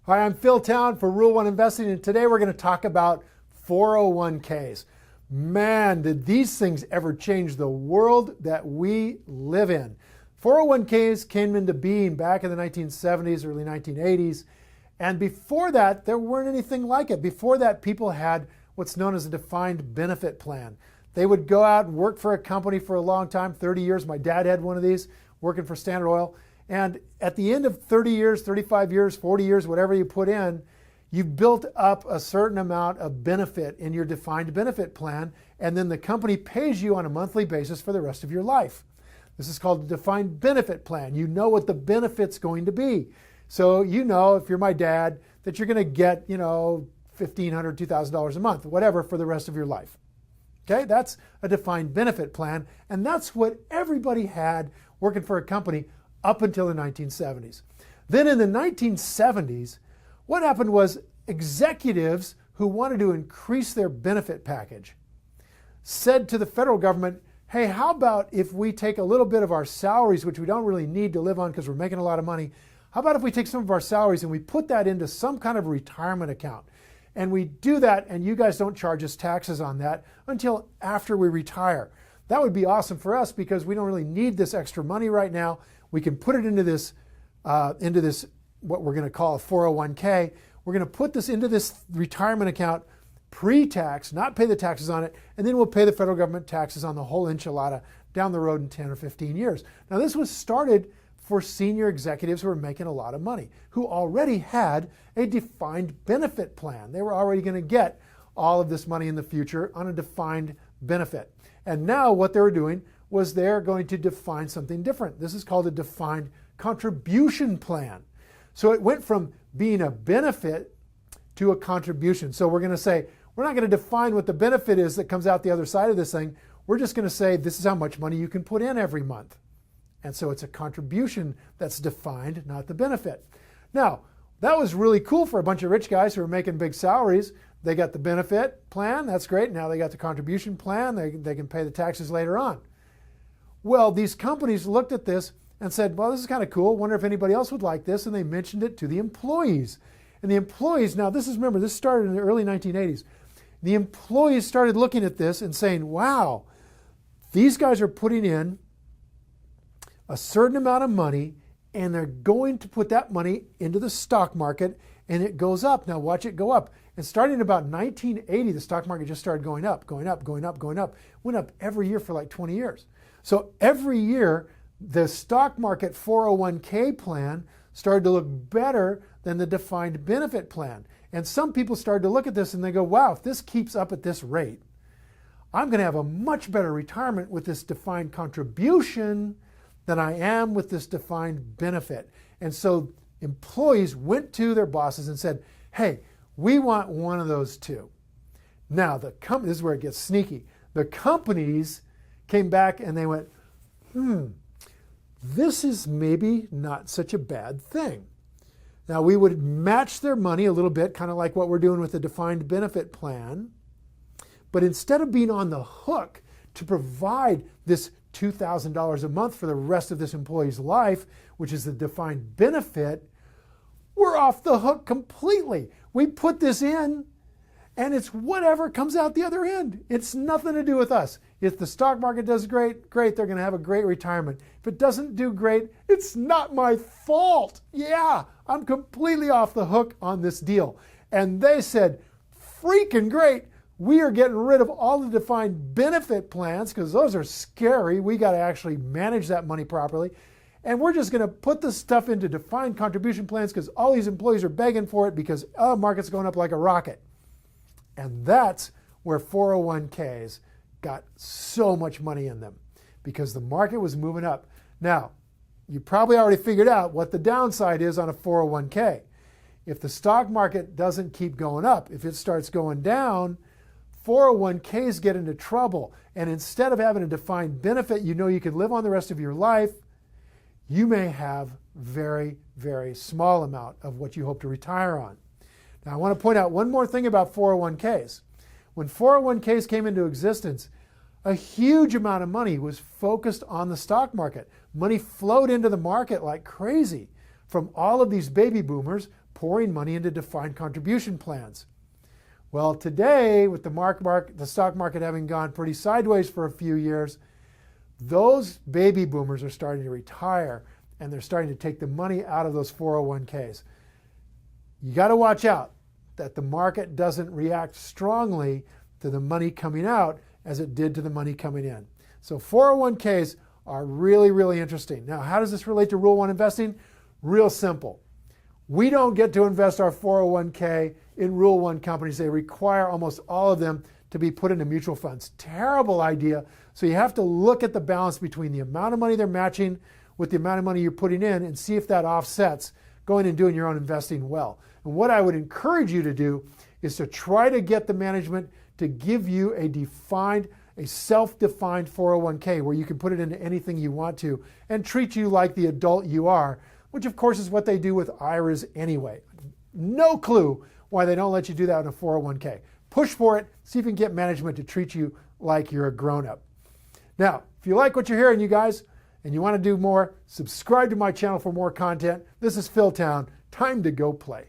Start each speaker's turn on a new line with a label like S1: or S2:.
S1: Hi, I'm Phil Town for Rule 1 Investing, and today we're going to talk about 401ks. Man, did these things ever change the world that we live in. 401ks came into being back in the 1970s, early 1980s, and before that, there weren't anything like it. Before that, people had what's known as a defined benefit plan. They would go out and work for a company for a long time, 30 years. My dad had one of these, working for Standard Oil. And at the end of 30 years, 35 years, 40 years, whatever you put in, you've built up a certain amount of benefit in your defined benefit plan, and then the company pays you on a monthly basis for the rest of your life. This is called a defined benefit plan. You know what the benefit's going to be. So you know, if you're my dad, that you're going to get, $1,500, $2,000 a month, whatever, for the rest of your life. Okay, that's a defined benefit plan, and that's what everybody had working for a company up until the 1970s. Then in the 1970s, what happened was executives who wanted to increase their benefit package said to the federal government, hey, how about if we take a little bit of our salaries, which we don't really need to live on because we're making a lot of money, how about if we take some of our salaries and we put that into some kind of retirement account? And we do that, and you guys don't charge us taxes on that until after we retire. That would be awesome for us because we don't really need this extra money right now. We can put it into this, what we're going to call a 401k. We're going to put this into this retirement account pre-tax, not pay the taxes on it, and then we'll pay the federal government taxes on the whole enchilada down the road in 10 or 15 years. Now, this was started for senior executives who were making a lot of money, who already had a defined benefit plan. They were already going to get all of this money in the future on a defined benefit. And now what they were doing was they're going to define something different. This is called a defined contribution plan. So it went from being a benefit to a contribution. So we're going to say, we're not going to define what the benefit is that comes out the other side of this thing. We're just going to say, this is how much money you can put in every month. And so it's a contribution that's defined, not the benefit. Now, that was really cool for a bunch of rich guys who were making big salaries. They got the benefit plan, that's great. Now they got the contribution plan, they can pay the taxes later on. Well, these companies looked at this and said, well, this is kind of cool. Wonder if anybody else would like this. And they mentioned it to the employees. And the employees, now remember, this started in the early 1980s. The employees started looking at this and saying, wow, these guys are putting in a certain amount of money and they're going to put that money into the stock market and it goes up. Now watch it go up. And starting in about 1980, the stock market just started going up, going up, going up, going up. Went up every year for like 20 years. So every year, the stock market 401k plan started to look better than the defined benefit plan. And some people started to look at this and they go, wow, if this keeps up at this rate, I'm going to have a much better retirement with this defined contribution than I am with this defined benefit. And so employees went to their bosses and said, hey, we want one of those too. Now, this is where it gets sneaky. The companies came back and they went, this is maybe not such a bad thing. Now, we would match their money a little bit, kind of like what we're doing with the defined benefit plan. But instead of being on the hook to provide this $2,000 a month for the rest of this employee's life, which is the defined benefit, we're off the hook completely. We put this in and it's whatever comes out the other end. It's nothing to do with us. If the stock market does great, they're going to have a great retirement. If it doesn't do great, it's not my fault. Yeah, I'm completely off the hook on this deal. And they said, freaking great. We are getting rid of all the defined benefit plans because those are scary. We got to actually manage that money properly. And we're just going to put this stuff into defined contribution plans because all these employees are begging for it because the market's going up like a rocket. And that's where 401ks got so much money in them because the market was moving up. Now, you probably already figured out what the downside is on a 401k. If the stock market doesn't keep going up, if it starts going down, 401ks get into trouble. And instead of having a defined benefit you can live on the rest of your life, you may have very, very small amount of what you hope to retire on. Now, I want to point out one more thing about 401ks. When 401ks came into existence, a huge amount of money was focused on the stock market. Money flowed into the market like crazy from all of these baby boomers pouring money into defined contribution plans. Well, today, with the stock market having gone pretty sideways for a few years, those baby boomers are starting to retire, and they're starting to take the money out of those 401ks. You got to watch out that the market doesn't react strongly to the money coming out as it did to the money coming in. So 401ks are really, really interesting. Now, how does this relate to Rule 1 investing? Real simple. We don't get to invest our 401k in Rule 1 companies. They require almost all of them to be put into mutual funds. Terrible idea. So you have to look at the balance between the amount of money they're matching with the amount of money you're putting in and see if that offsets going and doing your own investing well. And what I would encourage you to do is to try to get the management to give you a self-defined 401k where you can put it into anything you want to and treat you like the adult you are, which of course is what they do with IRAs anyway. No clue why they don't let you do that in a 401k. Push for it, see if you can get management to treat you like you're a grown-up. Now, if you like what you're hearing, you guys, and you want to do more, subscribe to my channel for more content. This is Phil Town. Time to go play.